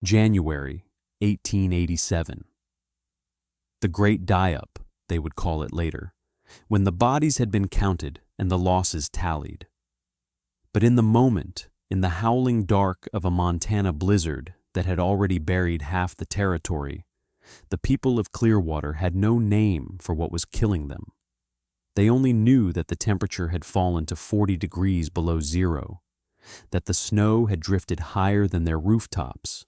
January 1887. The Great Die-Up, they would call it later, when the bodies had been counted and the losses tallied. But in the moment, in the howling dark of a Montana blizzard that had already buried half the territory, the people of Clearwater had no name for what was killing them. They only knew that the temperature had fallen to 40 degrees below zero, that the snow had drifted higher than their rooftops,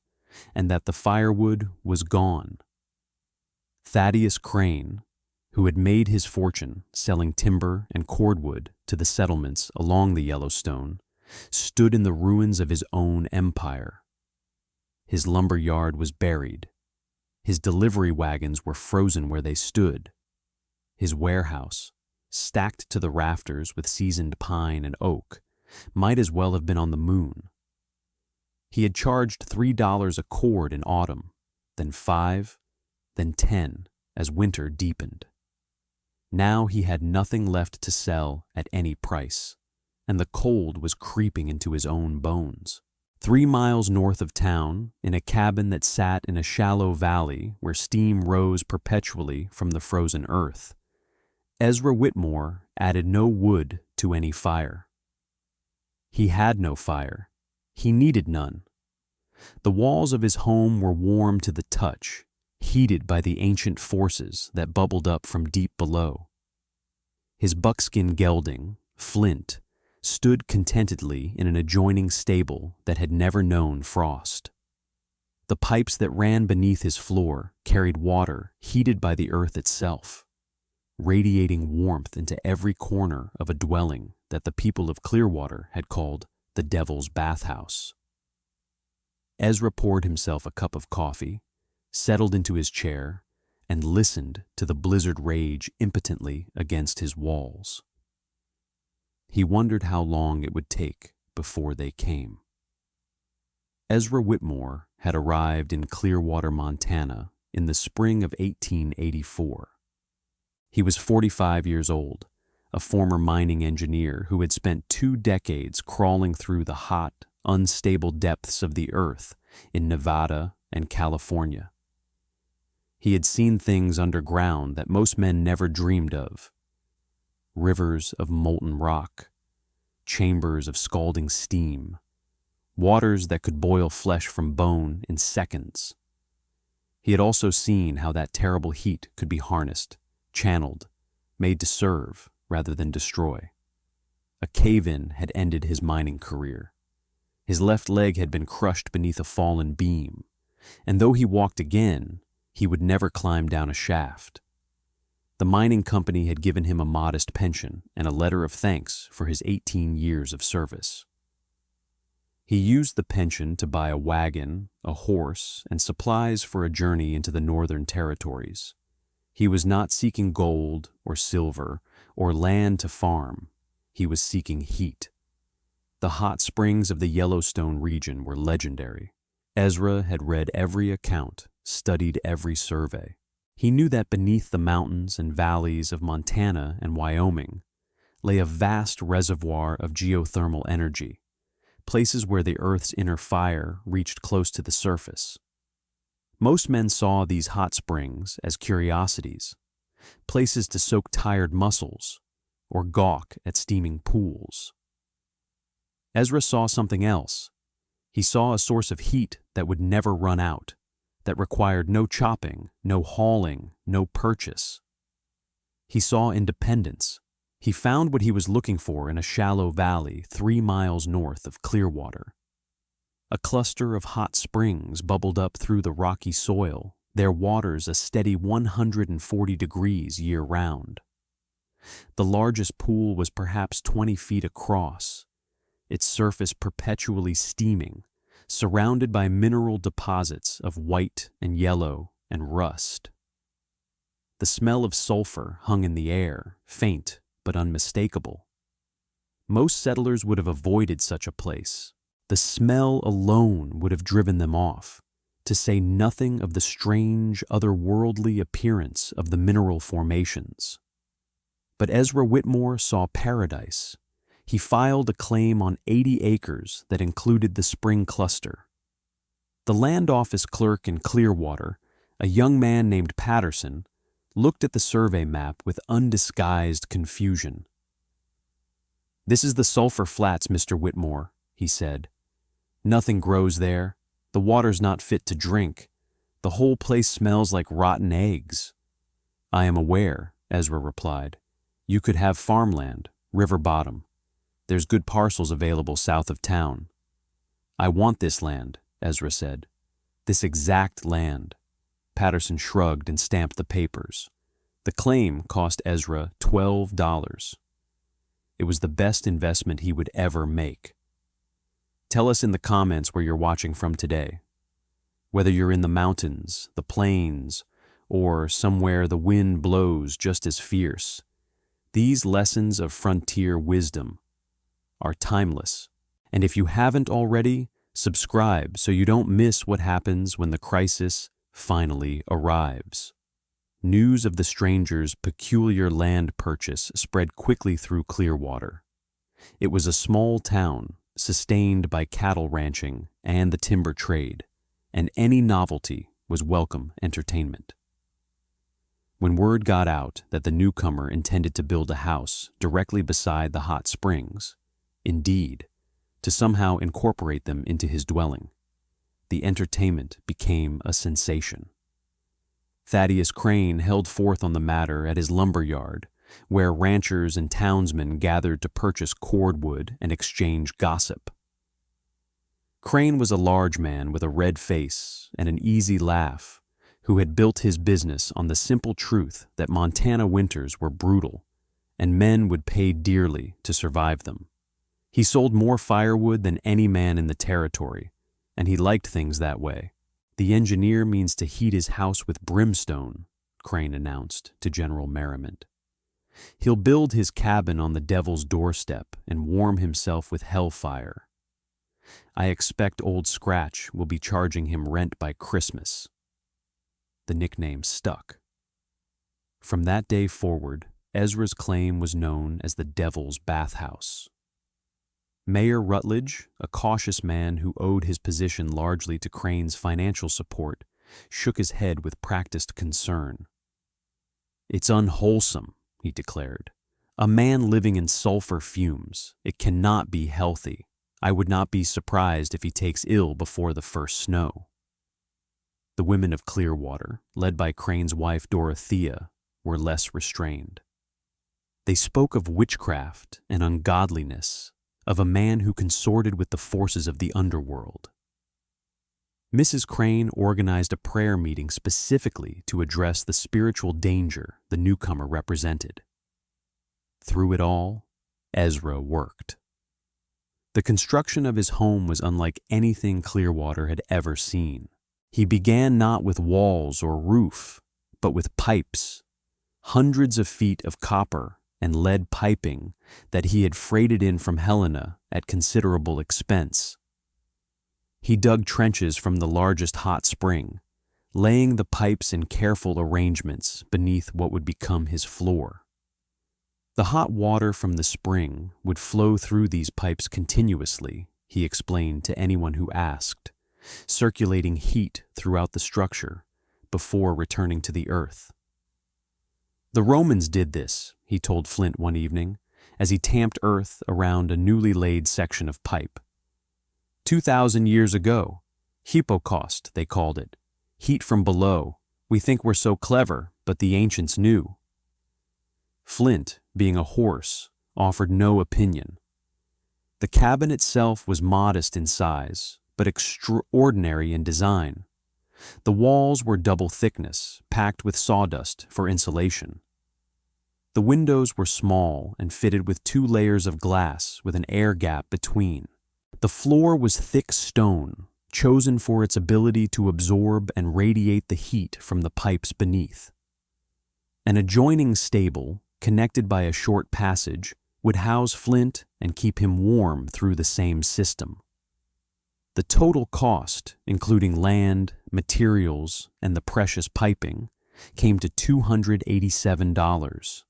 and that the firewood was gone. Thaddeus Crane, who had made his fortune selling timber and cordwood to the settlements along the Yellowstone, stood in the ruins of his own empire. His lumber yard was buried. His delivery wagons were frozen where they stood. His warehouse, stacked to the rafters with seasoned pine and oak, might as well have been on the moon. He had charged $3 a cord in autumn, then $5, then $10 as winter deepened. Now he had nothing left to sell at any price, and the cold was creeping into his own bones. 3 miles north of town, in a cabin that sat in a shallow valley where steam rose perpetually from the frozen earth, Ezra Whitmore added no wood to any fire. He had no fire. He needed none. The walls of his home were warm to the touch, heated by the ancient forces that bubbled up from deep below. His buckskin gelding, Flint, stood contentedly in an adjoining stable that had never known frost. The pipes that ran beneath his floor carried water heated by the earth itself, radiating warmth into every corner of a dwelling that the people of Clearwater had called the Devil's Bathhouse. Ezra poured himself a cup of coffee, settled into his chair, and listened to the blizzard rage impotently against his walls. He wondered how long it would take before they came. Ezra Whitmore had arrived in Clearwater, Montana in the spring of 1884. He was 45 years old, a former mining engineer who had spent 2 decades crawling through the hot, unstable depths of the earth in Nevada and California. He had seen things underground that most men never dreamed of. Rivers of molten rock, chambers of scalding steam, waters that could boil flesh from bone in seconds. He had also seen how that terrible heat could be harnessed, channeled, made to serve rather than destroy. A cave-in had ended his mining career. His left leg had been crushed beneath a fallen beam, and though he walked again, he would never climb down a shaft. The mining company had given him a modest pension and a letter of thanks for his 18 years of service. He used the pension to buy a wagon, a horse, and supplies for a journey into the Northern Territories. He was not seeking gold or silver or land to farm. He was seeking heat. The hot springs of the Yellowstone region were legendary. Ezra had read every account, studied every survey. He knew that beneath the mountains and valleys of Montana and Wyoming lay a vast reservoir of geothermal energy, places where the Earth's inner fire reached close to the surface. Most men saw these hot springs as curiosities, places to soak tired muscles or gawk at steaming pools. Ezra saw something else. He saw a source of heat that would never run out, that required no chopping, no hauling, no purchase. He saw independence. He found what he was looking for in a shallow valley 3 miles north of Clearwater. A cluster of hot springs bubbled up through the rocky soil, their waters a steady 140 degrees year-round. The largest pool was perhaps 20 feet across, its surface perpetually steaming, surrounded by mineral deposits of white and yellow and rust. The smell of sulfur hung in the air, faint but unmistakable. Most settlers would have avoided such a place. The smell alone would have driven them off, to say nothing of the strange, otherworldly appearance of the mineral formations. But Ezra Whitmore saw paradise. He filed a claim on 80 acres that included the spring cluster. The land office clerk in Clearwater, a young man named Patterson, looked at the survey map with undisguised confusion. "This is the Sulphur Flats, Mr. Whitmore," he said. "Nothing grows there. The water's not fit to drink. The whole place smells like rotten eggs." "I am aware," Ezra replied. "You could have farmland, river bottom. There's good parcels available south of town." "I want this land," Ezra said. "This exact land." Patterson shrugged and stamped the papers. The claim cost Ezra $12. It was the best investment he would ever make. Tell us in the comments where you're watching from today. Whether you're in the mountains, the plains, or somewhere the wind blows just as fierce, these lessons of frontier wisdom are timeless. And if you haven't already, subscribe so you don't miss what happens when the crisis finally arrives. News of the stranger's peculiar land purchase spread quickly through Clearwater. It was a small town sustained by cattle ranching and the timber trade, and any novelty was welcome entertainment. When word got out that the newcomer intended to build a house directly beside the hot springs, indeed, to somehow incorporate them into his dwelling, the entertainment became a sensation. Thaddeus Crane held forth on the matter at his lumber yard, where ranchers and townsmen gathered to purchase cordwood and exchange gossip. Crane was a large man with a red face and an easy laugh, who had built his business on the simple truth that Montana winters were brutal, and men would pay dearly to survive them. He sold more firewood than any man in the territory, and he liked things that way. "The engineer means to heat his house with brimstone," Crane announced to general merriment. "He'll build his cabin on the devil's doorstep and warm himself with hellfire. I expect Old Scratch will be charging him rent by Christmas." The nickname stuck. From that day forward, Ezra's claim was known as the Devil's Bathhouse. Mayor Rutledge, a cautious man who owed his position largely to Crane's financial support, shook his head with practiced concern. "It's unwholesome," he declared. "A man living in sulfur fumes. It cannot be healthy. I would not be surprised if he takes ill before the first snow." The women of Clearwater, led by Crane's wife Dorothea, were less restrained. They spoke of witchcraft and ungodliness, of a man who consorted with the forces of the underworld. Mrs. Crane organized a prayer meeting specifically to address the spiritual danger the newcomer represented. Through it all, Ezra worked. The construction of his home was unlike anything Clearwater had ever seen. He began not with walls or roof, but with pipes, hundreds of feet of copper and lead piping that he had freighted in from Helena at considerable expense. He dug trenches from the largest hot spring, laying the pipes in careful arrangements beneath what would become his floor. The hot water from the spring would flow through these pipes continuously, he explained to anyone who asked, circulating heat throughout the structure before returning to the earth. "The Romans did this," he told Flint one evening, as he tamped earth around a newly laid section of pipe. 2,000 years ago. Hypocaust, they called it. Heat from below. We think we're so clever, but the ancients knew." Flint, being a horse, offered no opinion. The cabin itself was modest in size, but extraordinary in design. The walls were double thickness, packed with sawdust for insulation. The windows were small and fitted with 2 layers of glass with an air gap between. The floor was thick stone, chosen for its ability to absorb and radiate the heat from the pipes beneath. An adjoining stable, connected by a short passage, would house Flint and keep him warm through the same system. The total cost, including land, materials, and the precious piping, came to $287.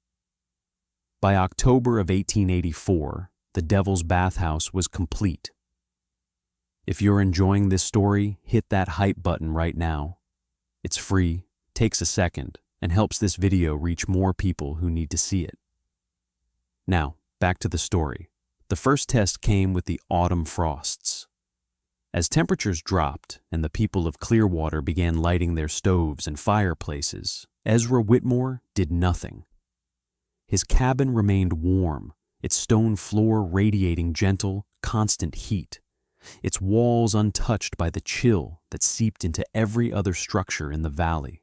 By October of 1884, the Devil's Bathhouse was complete. If you're enjoying this story, hit that hype button right now. It's free, takes a second, and helps this video reach more people who need to see it. Now, back to the story. The first test came with the autumn frosts. As temperatures dropped and the people of Clearwater began lighting their stoves and fireplaces, Ezra Whitmore did nothing. His cabin remained warm, its stone floor radiating gentle, constant heat, its walls untouched by the chill that seeped into every other structure in the valley.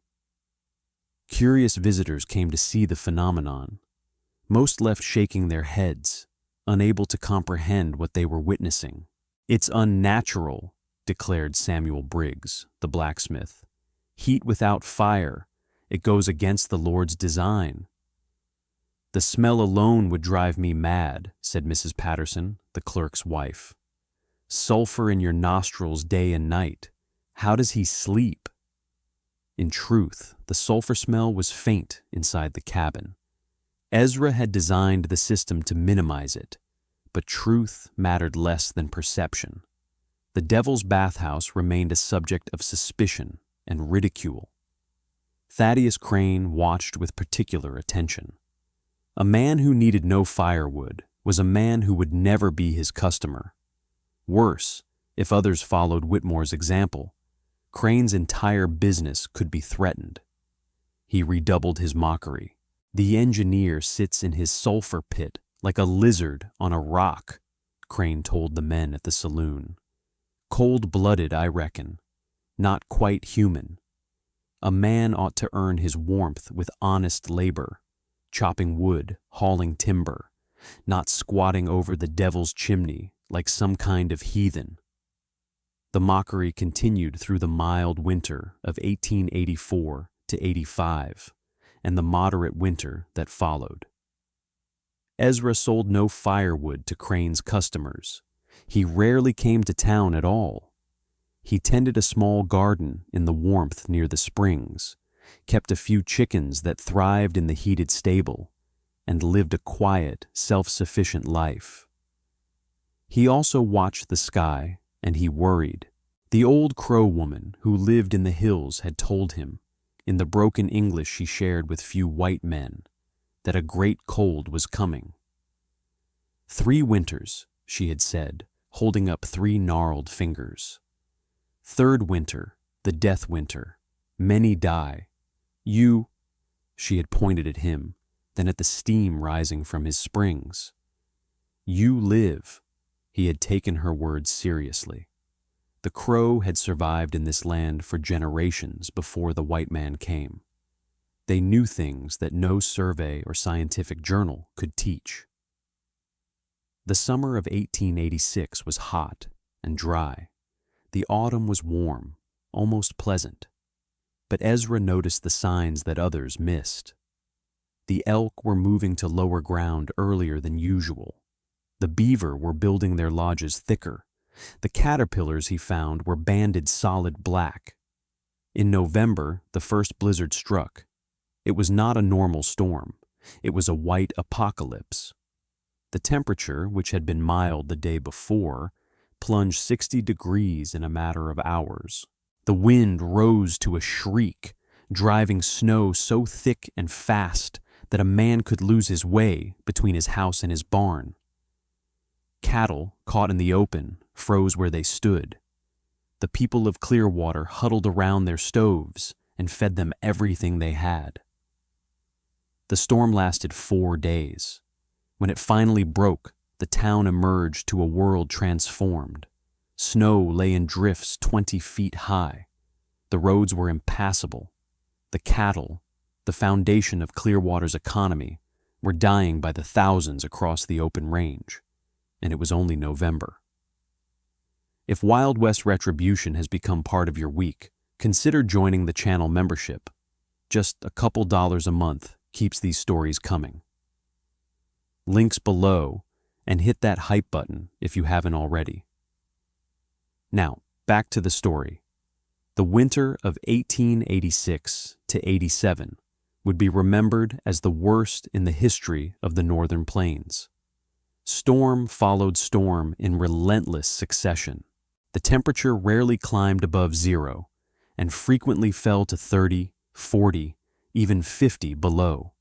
Curious visitors came to see the phenomenon. Most left shaking their heads, unable to comprehend what they were witnessing. "It's unnatural," declared Samuel Briggs, the blacksmith. "Heat without fire. It goes against the Lord's design." "The smell alone would drive me mad," said Mrs. Patterson, the clerk's wife. "Sulfur in your nostrils day and night. How does he sleep?" In truth, the sulfur smell was faint inside the cabin. Ezra had designed the system to minimize it, but truth mattered less than perception. The Devil's Bathhouse remained a subject of suspicion and ridicule. Thaddeus Crane watched with particular attention. A man who needed no firewood was a man who would never be his customer. Worse, if others followed Whitmore's example, Crane's entire business could be threatened. He redoubled his mockery. "The engineer sits in his sulfur pit like a lizard on a rock," Crane told the men at the saloon. "Cold-blooded, I reckon. Not quite human. A man ought to earn his warmth with honest labor, chopping wood, hauling timber, not squatting over the devil's chimney like some kind of heathen." The mockery continued through the mild winter of 1884 to 85 and the moderate winter that followed. Ezra sold no firewood to Crane's customers. He rarely came to town at all. He tended a small garden in the warmth near the springs, kept a few chickens that thrived in the heated stable, and lived a quiet, self-sufficient life. He also watched the sky, and he worried. The old Crow woman who lived in the hills had told him, in the broken English she shared with few white men, that a great cold was coming. 3 winters, she had said, holding up 3 gnarled fingers. 3rd winter, the death winter. Many die. You, she had pointed at him, then at the steam rising from his springs. You live. He had taken her words seriously. The Crow had survived in this land for generations before the white man came. They knew things that no survey or scientific journal could teach. The summer of 1886 was hot and dry. The autumn was warm, almost pleasant. But Ezra noticed the signs that others missed. The elk were moving to lower ground earlier than usual. The beaver were building their lodges thicker. The caterpillars he found were banded solid black. In November, the first blizzard struck. It was not a normal storm. It was a white apocalypse. The temperature, which had been mild the day before, plunged 60 degrees in a matter of hours. The wind rose to a shriek, driving snow so thick and fast that a man could lose his way between his house and his barn. Cattle, caught in the open, froze where they stood. The people of Clearwater huddled around their stoves and fed them everything they had. The storm lasted 4 days. When it finally broke, the town emerged to a world transformed. Snow lay in drifts 20 feet high. The roads were impassable. The cattle, the foundation of Clearwater's economy, were dying by the thousands across the open range, and it was only November. If Wild West Retribution has become part of your week, consider joining the channel membership. Just a couple dollars a month keeps these stories coming. Links below, and hit that hype button if you haven't already. Now, back to the story. The winter of 1886 to 87 would be remembered as the worst in the history of the Northern Plains. Storm followed storm in relentless succession. The temperature rarely climbed above 0 and frequently fell to 30, 40, even 50 below.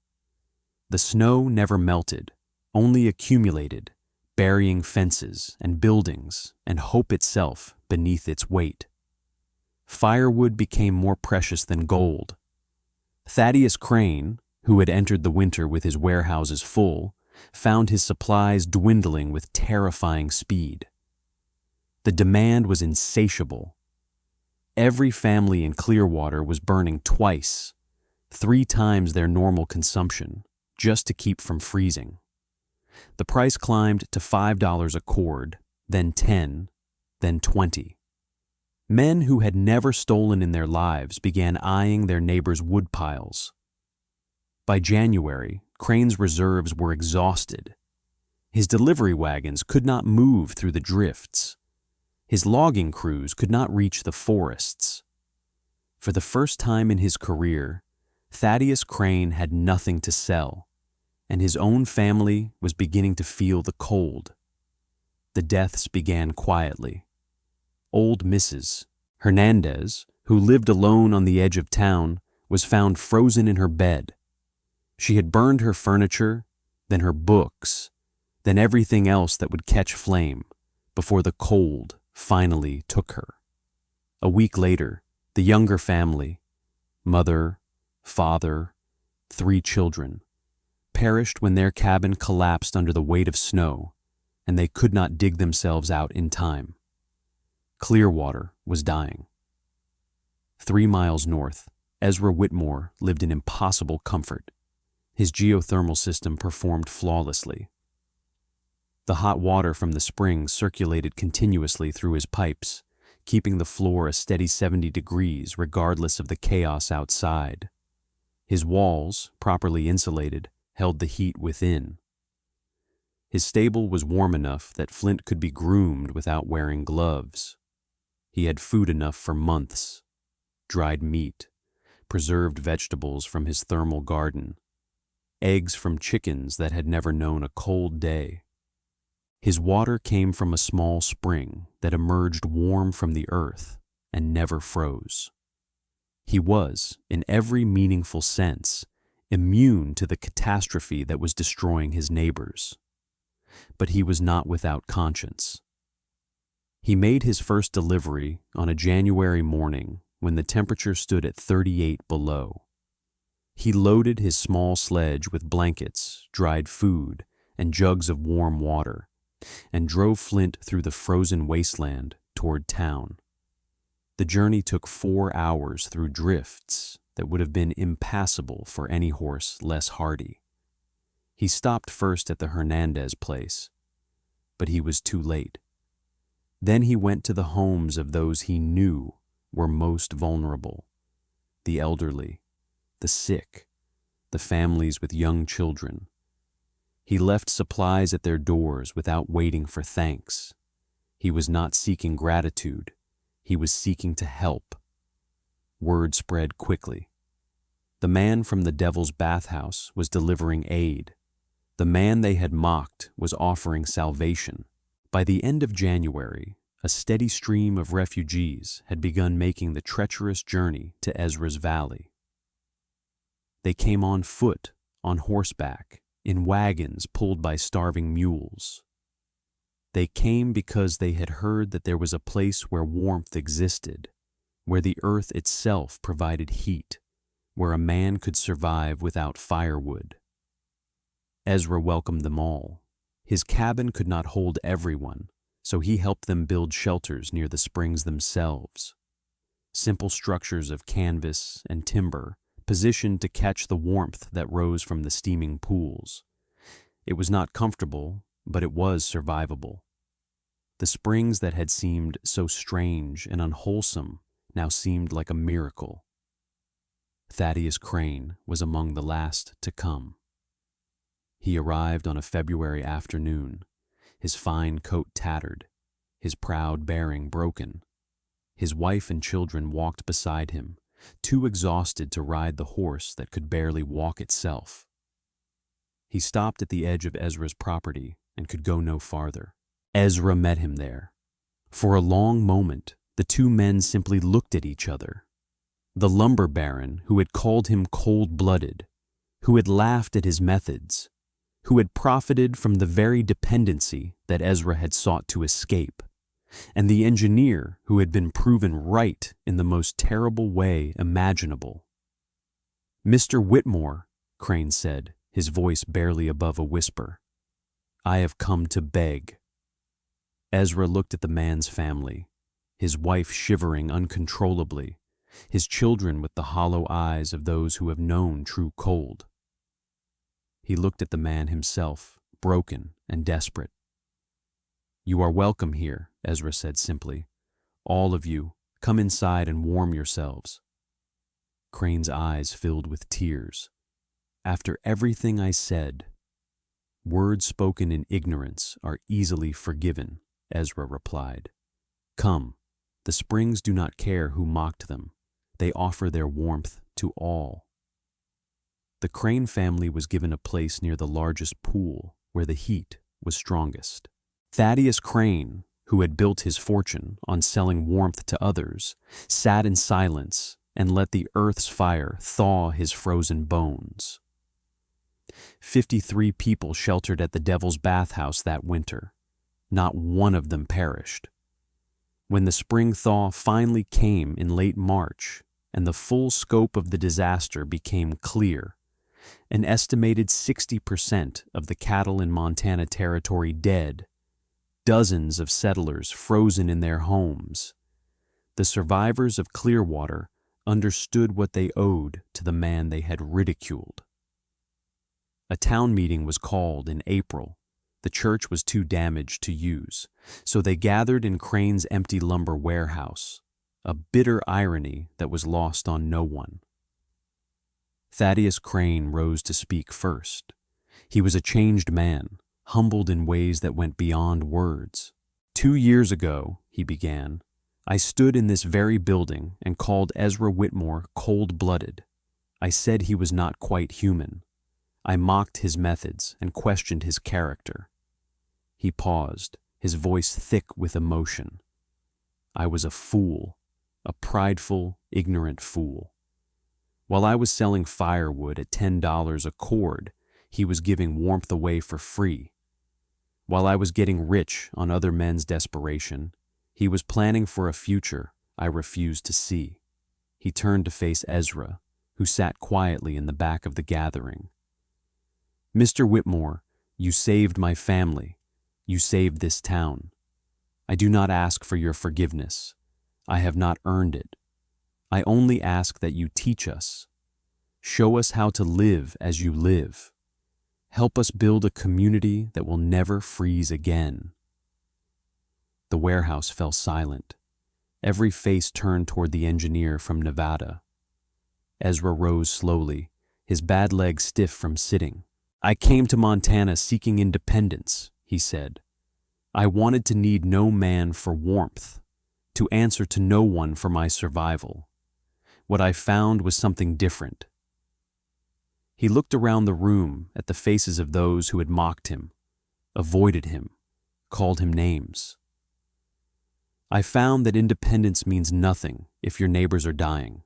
The snow never melted, only accumulated, burying fences and buildings and hope itself beneath its weight. Firewood became more precious than gold. Thaddeus Crane, who had entered the winter with his warehouses full, found his supplies dwindling with terrifying speed. The demand was insatiable. Every family in Clearwater was burning twice, 3 times their normal consumption, just to keep from freezing. The price climbed to $5 a cord, then 10, then 20. Men who had never stolen in their lives began eyeing their neighbors' wood piles. By January, Crane's reserves were exhausted. His delivery wagons could not move through the drifts. His logging crews could not reach the forests. For the first time in his career, Thaddeus Crane had nothing to sell, and his own family was beginning to feel the cold. The deaths began quietly. Old Mrs. Hernandez, who lived alone on the edge of town, was found frozen in her bed. She had burned her furniture, then her books, then everything else that would catch flame before the cold finally took her. A week later, the younger family, mother, father, 3 children, perished when their cabin collapsed under the weight of snow, and they could not dig themselves out in time. Clearwater was dying. 3 miles north, Ezra Whitmore lived in impossible comfort. His geothermal system performed flawlessly. The hot water from the springs circulated continuously through his pipes, keeping the floor a steady 70 degrees regardless of the chaos outside. His walls, properly insulated, held the heat within. His stable was warm enough that Flint could be groomed without wearing gloves. He had food enough for months: dried meat, preserved vegetables from his thermal garden, eggs from chickens that had never known a cold day. His water came from a small spring that emerged warm from the earth and never froze. He was, in every meaningful sense, immune to the catastrophe that was destroying his neighbors. But he was not without conscience. He made his first delivery on a January morning when the temperature stood at 38 below. He loaded his small sledge with blankets, dried food, and jugs of warm water, and drove Flint through the frozen wasteland toward town. The journey took 4 hours through drifts that would have been impassable for any horse less hardy. He stopped first at the Hernandez place, but he was too late. Then he went to the homes of those he knew were most vulnerable: the elderly, the sick, the families with young children. He left supplies at their doors without waiting for thanks. He was not seeking gratitude. He was seeking to help. Word spread quickly. The man from the Devil's Bathhouse was delivering aid. The man they had mocked was offering salvation. By the end of January, a steady stream of refugees had begun making the treacherous journey to Ezra's Valley. They came on foot, on horseback, in wagons pulled by starving mules. They came because they had heard that there was a place where warmth existed, where the earth itself provided heat, where a man could survive without firewood. Ezra welcomed them all. His cabin could not hold everyone, so he helped them build shelters near the springs themselves. Simple structures of canvas and timber positioned to catch the warmth that rose from the steaming pools. It was not comfortable, but it was survivable. The springs that had seemed so strange and unwholesome now seemed like a miracle. Thaddeus Crane was among the last to come. He arrived on a February afternoon, his fine coat tattered, his proud bearing broken. His wife and children walked beside him, too exhausted to ride the horse that could barely walk itself. He stopped at the edge of Ezra's property and could go no farther. Ezra met him there, For a long moment, the two men simply looked at each other. The lumber baron, who had called him cold-blooded, who had laughed at his methods, who had profited from the very dependency that Ezra had sought to escape, and the engineer who had been proven right in the most terrible way imaginable. "Mr. Whitmore," Crane said, his voice barely above a whisper, "I have come to beg." Ezra looked at the man's family, his wife shivering uncontrollably, his children with the hollow eyes of those who have known true cold. He looked at the man himself, broken and desperate. "You are welcome here," Ezra said simply. "All of you, come inside and warm yourselves." Crane's eyes filled with tears. "After everything I said." "Words spoken in ignorance are easily forgiven," Ezra replied. "Come, the springs do not care who mocked them. They offer their warmth to all." The Crane family was given a place near the largest pool where the heat was strongest. Thaddeus Crane, who had built his fortune on selling warmth to others, sat in silence and let the earth's fire thaw his frozen bones. 53 people sheltered at the Devil's Bathhouse that winter. Not one of them perished. When the spring thaw finally came in late March and the full scope of the disaster became clear, an estimated 60% of the cattle in Montana Territory dead, dozens of settlers frozen in their homes, the survivors of Clearwater understood what they owed to the man they had ridiculed. A town meeting was called in April. The church was too damaged to use, so they gathered in Crane's empty lumber warehouse, a bitter irony that was lost on no one. Thaddeus Crane rose to speak first. He was a changed man, humbled in ways that went beyond words. 2 years ago, he began, I stood in this very building and called Ezra Whitmore cold-blooded. I said he was not quite human. I mocked his methods and questioned his character. He paused, his voice thick with emotion. I was a fool, a prideful, ignorant fool. While I was selling firewood at $10 a cord, he was giving warmth away for free. While I was getting rich on other men's desperation, he was planning for a future I refused to see. He turned to face Ezra, who sat quietly in the back of the gathering. Mr. Whitmore, you saved my family. You saved this town. I do not ask for your forgiveness. I have not earned it. I only ask that you teach us. Show us how to live as you live. Help us build a community that will never freeze again. The warehouse fell silent. Every face turned toward the engineer from Nevada. Ezra rose slowly, his bad leg stiff from sitting. I came to Montana seeking independence, he said. I wanted to need no man for warmth, to answer to no one for my survival. What I found was something different. He looked around the room at the faces of those who had mocked him, avoided him, called him names. I found that independence means nothing if your neighbors are dying.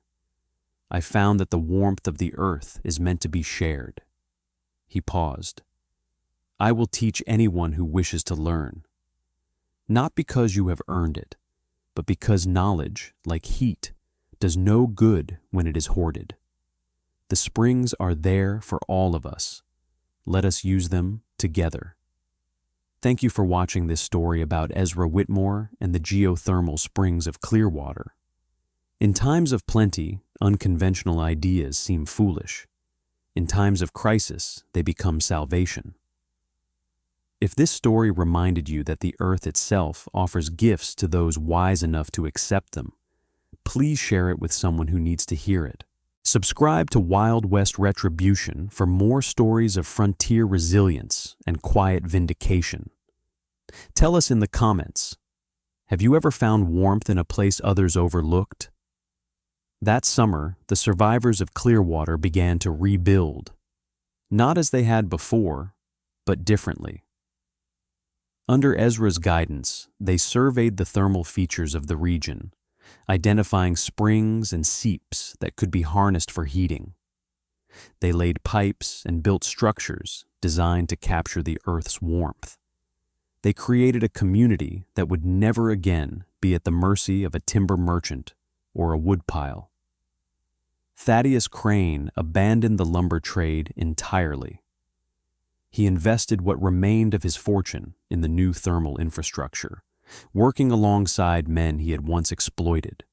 I found that the warmth of the earth is meant to be shared. He paused. I will teach anyone who wishes to learn. Not because you have earned it, but because knowledge, like heat, does no good when it is hoarded. The springs are there for all of us. Let us use them together. Thank you for watching this story about Ezra Whitmore and the geothermal springs of Clearwater. In times of plenty, unconventional ideas seem foolish. In times of crisis, they become salvation. If this story reminded you that the earth itself offers gifts to those wise enough to accept them, please share it with someone who needs to hear it. Subscribe to Wild West Retribution for more stories of frontier resilience and quiet vindication. Tell us in the comments, have you ever found warmth in a place others overlooked? That summer, the survivors of Clearwater began to rebuild, not as they had before, but differently. Under Ezra's guidance, they surveyed the thermal features of the region, identifying springs and seeps that could be harnessed for heating. They laid pipes and built structures designed to capture the Earth's warmth. They created a community that would never again be at the mercy of a timber merchant or a woodpile. Thaddeus Crane abandoned the lumber trade entirely. He invested what remained of his fortune in the new thermal infrastructure, working alongside men he had once exploited.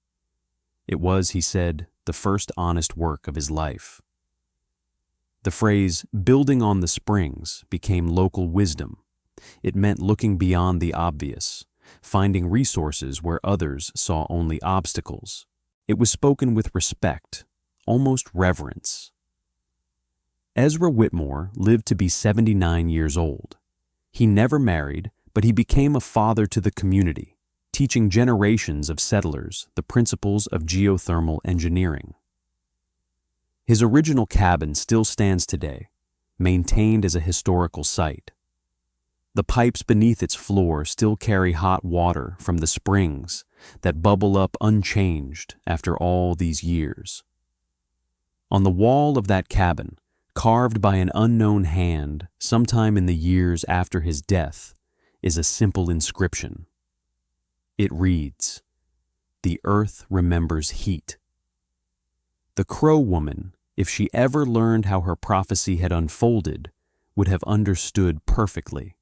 It was, he said, the first honest work of his life. The phrase, building on the springs, became local wisdom. It meant looking beyond the obvious, finding resources where others saw only obstacles. It was spoken with respect, almost reverence. Ezra Whitmore lived to be 79 years old. He never married, but he became a father to the community, teaching generations of settlers the principles of geothermal engineering. His original cabin still stands today, maintained as a historical site. The pipes beneath its floor still carry hot water from the springs that bubble up unchanged after all these years. On the wall of that cabin, carved by an unknown hand sometime in the years after his death, is a simple inscription. It reads, "The earth remembers heat." The Crow Woman, if she ever learned how her prophecy had unfolded, would have understood perfectly.